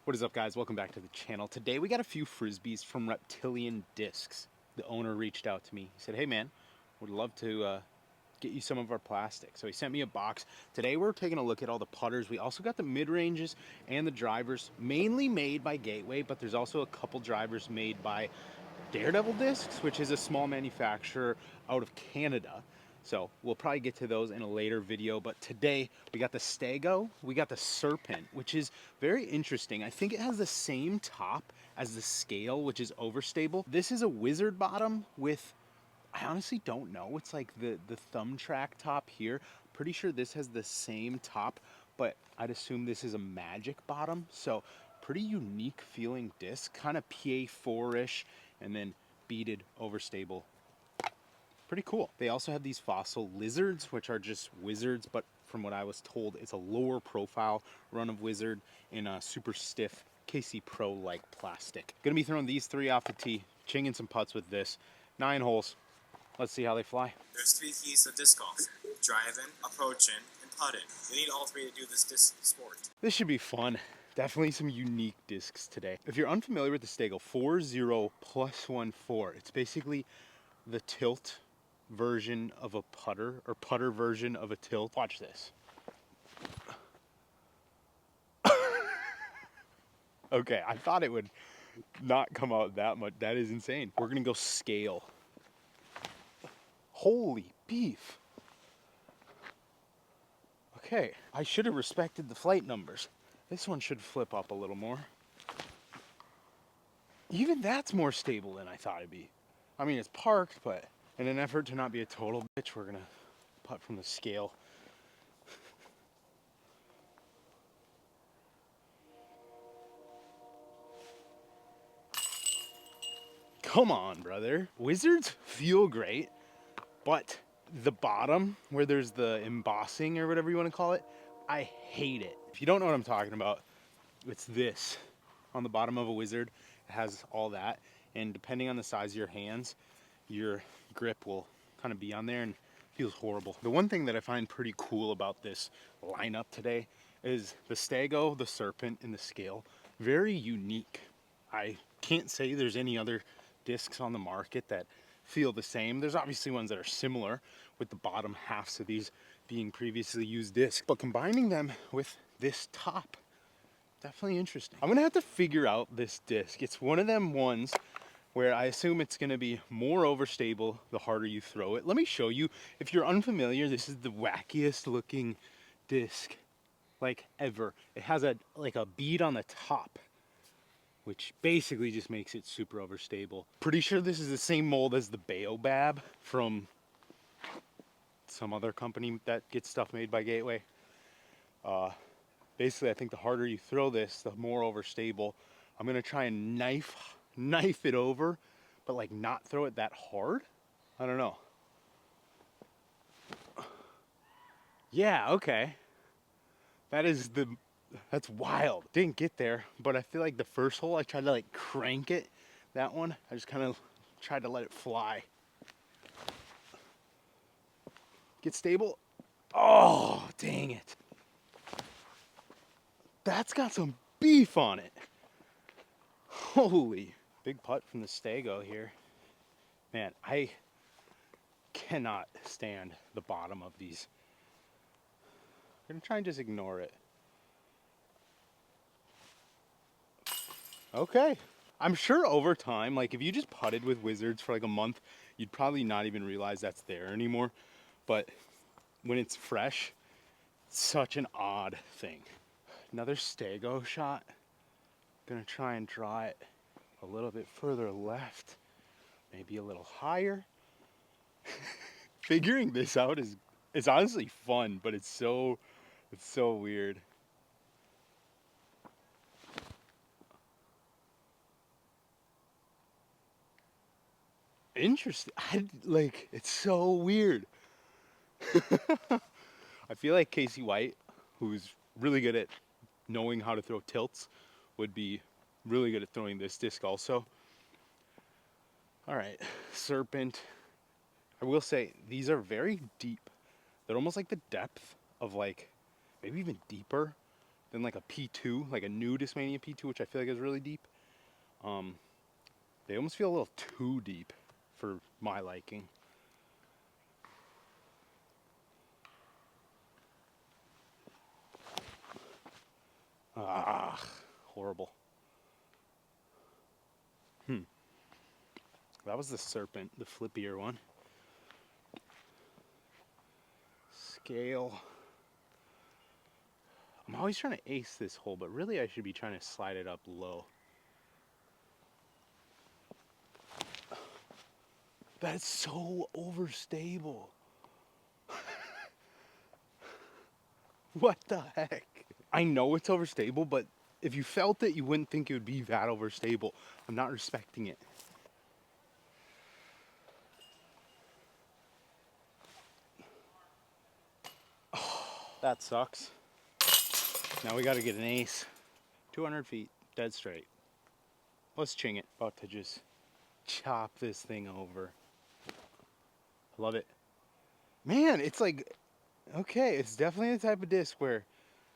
What is up, guys? Welcome back to the channel. Today we got a few frisbees from Reptilian Discs. The owner reached out to me. He said, hey man, would love to get you some of our plastic. So he sent me a box. Today we're taking a look at all the putters. We also got the mid-ranges and the drivers, mainly made by Gateway, but there's also a couple drivers made by Daredevil Discs, which is a small manufacturer out of Canada. So we'll probably get to those in a later video, but today we got the Stego, we got the Serpent, which is very interesting. I think it has the same top as the Scale, which is Overstable. This is a wizard bottom with, I honestly don't know, it's like the thumb track top here. Pretty sure this has the same top, but I'd assume this is a magic bottom. So pretty unique feeling disc, kind of PA4-ish, and then beaded Overstable. Pretty cool. They also have these fossil lizards, which are just wizards, but from what I was told, it's a lower profile run of wizard in a super stiff KC Pro like plastic. Gonna be throwing these three off the tee, chinging some putts with this. 9 holes. Let's see how they fly. There's 3 keys to disc golf: driving, approaching, and putting. You need all 3 to do this disc sport. This should be fun. Definitely some unique discs today. If you're unfamiliar with the Stego 4-0 plus 1-4, it's basically the tilt version of a putter, or putter version of a tilt. Watch this. Okay, I thought it would not come out that much. That is insane. We're gonna go Scale. Holy beef. Okay, I should have respected the flight numbers. This one should flip up a little more. Even that's more stable than I thought it'd be. I mean, it's parked, but in an effort to not be a total bitch, we're gonna putt from the Scale. Come on, brother. Wizards feel great, but the bottom, where there's the embossing or whatever you want to call it, I hate it. If you don't know what I'm talking about, it's this. On the bottom of a wizard, it has all that, and depending on the size of your hands, your grip will kind of be on there and feels horrible. The one thing that I find pretty cool about this lineup today is the Stego, the Serpent, and the Scale. Very unique. I can't say there's any other discs on the market that feel the same. There's obviously ones that are similar, with the bottom halves of these being previously used discs, but combining them with this top, definitely interesting. I'm gonna have to figure out this disc. It's one of them ones where I assume it's gonna be more overstable the harder you throw it. Let me show you. If you're unfamiliar, this is the wackiest looking disc like ever. It has a bead on the top, which basically just makes it super overstable. Pretty sure this is the same mold as the Baobab from some other company that gets stuff made by Gateway. Basically, I think the harder you throw this, the more overstable. I'm gonna try and knife it over, but like not throw it that hard. I don't know. Yeah, okay. That's wild. Didn't get there, but I feel like the first hole I tried to like crank it. That one, I just kind of tried to let it fly. Get stable. Oh, dang it. That's got some beef on it. Holy. Big putt from the Stego here. Man, I cannot stand the bottom of these. I'm gonna try and just ignore it. Okay. I'm sure over time, like if you just putted with wizards for like a month, you'd probably not even realize that's there anymore. But when it's fresh, it's such an odd thing. Another Stego shot. Gonna try and draw it a little bit further left, maybe a little higher. Figuring this out is honestly fun, but it's so weird. Interesting. It's so weird. I feel like Casey White, who's really good at knowing how to throw tilts, would be really good at throwing this disc also. All right, Serpent. I will say these are very deep. They're almost like the depth of like maybe even deeper than like a P2, like a new Discmania P2, which I feel like is really deep. They almost feel a little too deep for my liking. Ah, horrible. That was the Serpent, the flippier one. Scale. I'm always trying to ace this hole, but really I should be trying to slide it up low. That's so overstable. What the heck? I know it's overstable, but if you felt it, you wouldn't think it would be that overstable. I'm not respecting it. That sucks. Now we gotta get an ace. 200 feet, dead straight. Let's ching it. About to just chop this thing over. Love it. Man, it's like, okay, it's definitely the type of disc where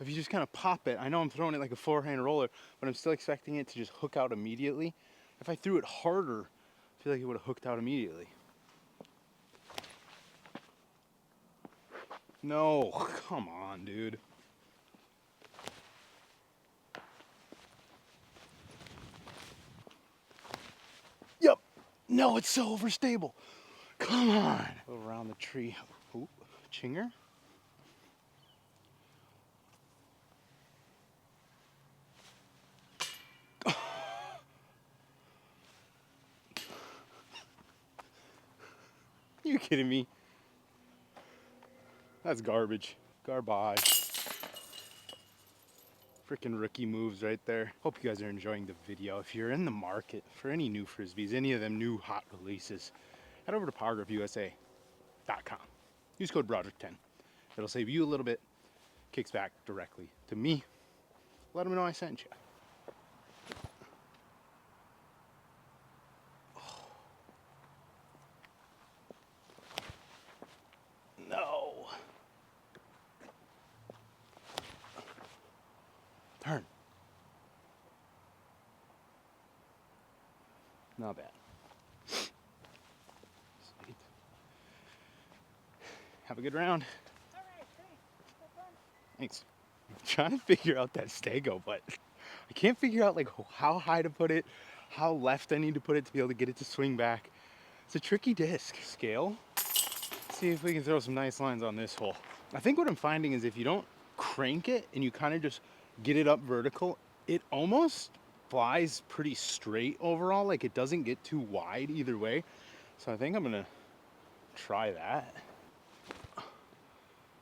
if you just kind of pop it, I know I'm throwing it like a forehand roller, but I'm still expecting it to just hook out immediately. If I threw it harder, I feel like it would have hooked out immediately. No, come on, dude. Yep. No, it's so overstable. Come on. Go around the tree. Ooh, chinger. You kidding me? That's garbage. Garbage. Freaking rookie moves right there. Hope you guys are enjoying the video. If you're in the market for any new Frisbees, any of them new hot releases, head over to powergrifusa.com. Use code Broderick10. It'll save you a little bit, kicks back directly to me. Let them know I sent you. No. Turn. Not bad. Sweet. Have a good round. All right, Thanks. I'm trying to figure out that stego, but I can't figure out like how high to put it, how left I need to put it to be able to get it to swing back. It's a tricky disc. Scale. Let's see if we can throw some nice lines on this hole. I think what I'm finding is if you don't crank it and you kind of just get it up vertical, it almost flies pretty straight overall. Like it doesn't get too wide either way. So I think I'm gonna try that.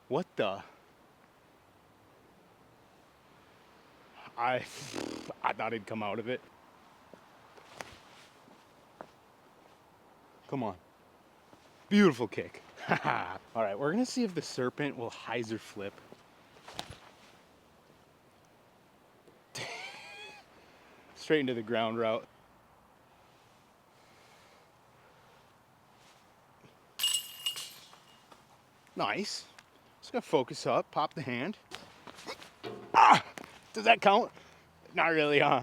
What the? I thought it'd come out of it. Come on. Beautiful kick. All right, we're gonna see if the Serpent will hyzer flip. Straight into the ground route. Nice. Just gonna focus up, pop the hand. Ah! Does that count? Not really, huh?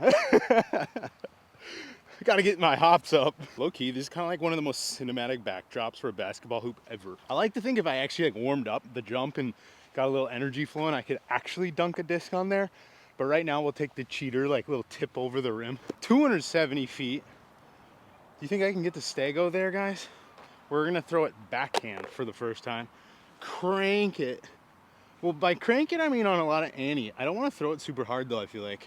Gotta get my hops up. Low key, this is kind of like one of the most cinematic backdrops for a basketball hoop ever. I like to think if I actually like warmed up the jump and got a little energy flowing, I could actually dunk a disc on there. But right now we'll take the cheater, like little tip over the rim. 270 feet. Do you think I can get the stego there, guys? We're gonna throw it backhand for the first time. Crank it. Well, by crank it, I mean on a lot of ante. I don't want to throw it super hard though, I feel like.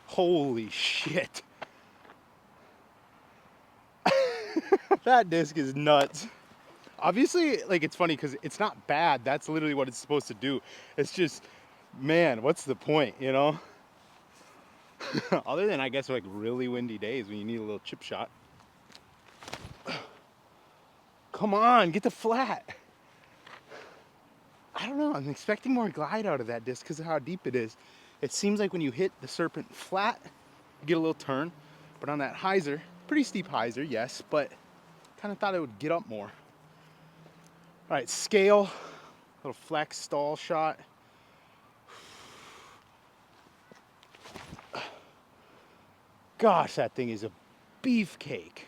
Holy shit. That disc is nuts. Obviously, like it's funny because it's not bad. That's literally what it's supposed to do. It's just, man, what's the point, you know? Other than, I guess, like really windy days when you need a little chip shot. Come on, get the flat. I don't know, I'm expecting more glide out of that disc because of how deep it is. It seems like when you hit the Serpent flat, you get a little turn. But on that hyzer, pretty steep hyzer, yes, but kind of thought it would get up more. All right, scale, little flex stall shot. Gosh, that thing is a beefcake.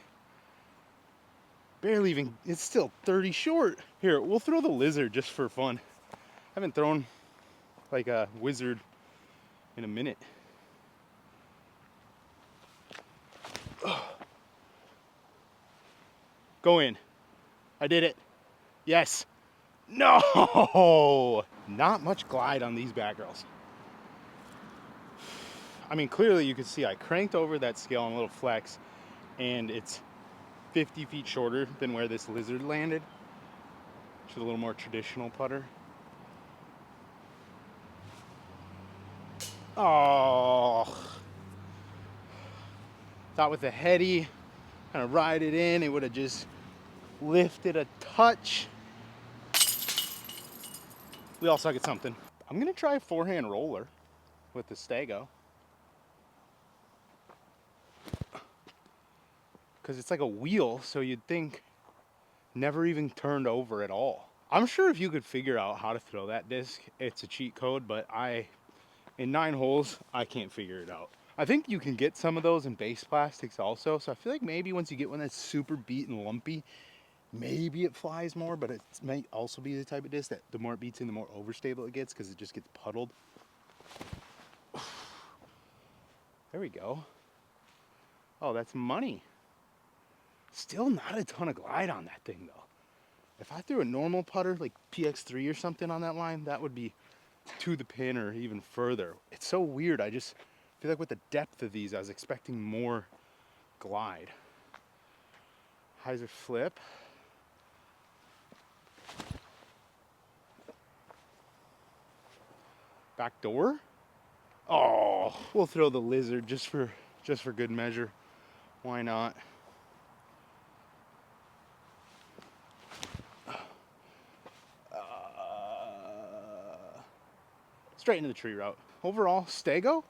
Barely even, it's still 30 short. Here, we'll throw the lizard just for fun. I haven't thrown like a wizard in a minute. Go in. I did it. Yes. No! Not much glide on these batgirls. I mean, clearly you can see I cranked over that scale on a little flex, and it's 50 feet shorter than where this lizard landed. Which is a little more traditional putter. Oh. Thought with the heady, kind of ride it in, it would have just lifted a touch. We all suck at something. I'm gonna try a forehand roller with the Stego. Because it's like a wheel, so you'd think never even turned over at all. I'm sure if you could figure out how to throw that disc, it's a cheat code, but in 9 holes, I can't figure it out. I think you can get some of those in base plastics also, so I feel like maybe once you get one that's super beat and lumpy, maybe it flies more, but it might also be the type of disc that the more it beats in, the more overstable it gets because it just gets puddled. There we go. Oh, that's money. Still not a ton of glide on that thing though. If I threw a normal putter like PX3 or something on that line, that would be to the pin or even further. It's so weird. I just feel like with the depth of these, I was expecting more glide. Hyzer flip. Back door. Oh, we'll throw the lizard just for good measure. Why not? Straight into the tree route. Overall, Stego,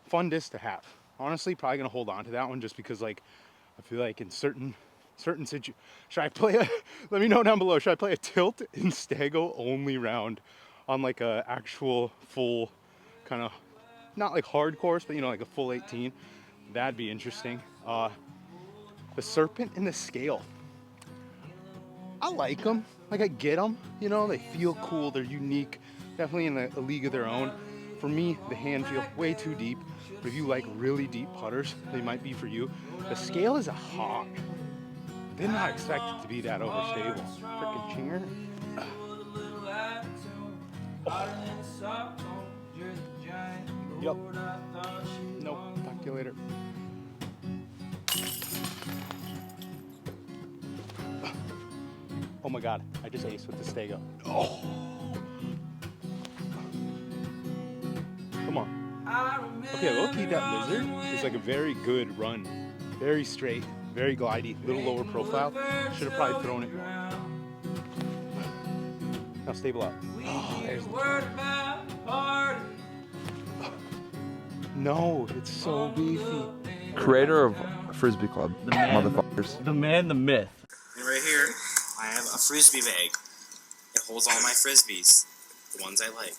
fun disc to have. Honestly, probably gonna hold on to that one just because, like, I feel like in certain situations, should I play a? Let me know down below. Should I play a tilt in Stego only round on like a actual full kind of not like hard course, but you know, like a full 18? That'd be interesting. The serpent and the scale. I like them. Like, I get them. You know, they feel cool. They're unique. Definitely in a league of their own. For me, the hand feel way too deep. But if you like really deep putters, they might be for you. The scale is a hog. Did not expect it to be that overstable. Frickin' chinger. Yep. Nope. Talk to you later. Oh my god, I just aced with the Stego. Oh! Come on. Okay, low-key, that lizard is like a very good run. Very straight, very glidey, little lower profile. Should have probably thrown it more. Now stable out. Oh, there's the No, it's so beefy. Creator of Frisbee Club, the motherfuckers. The man, the myth. And right here, I have a frisbee bag. It holds all my frisbees, the ones I like.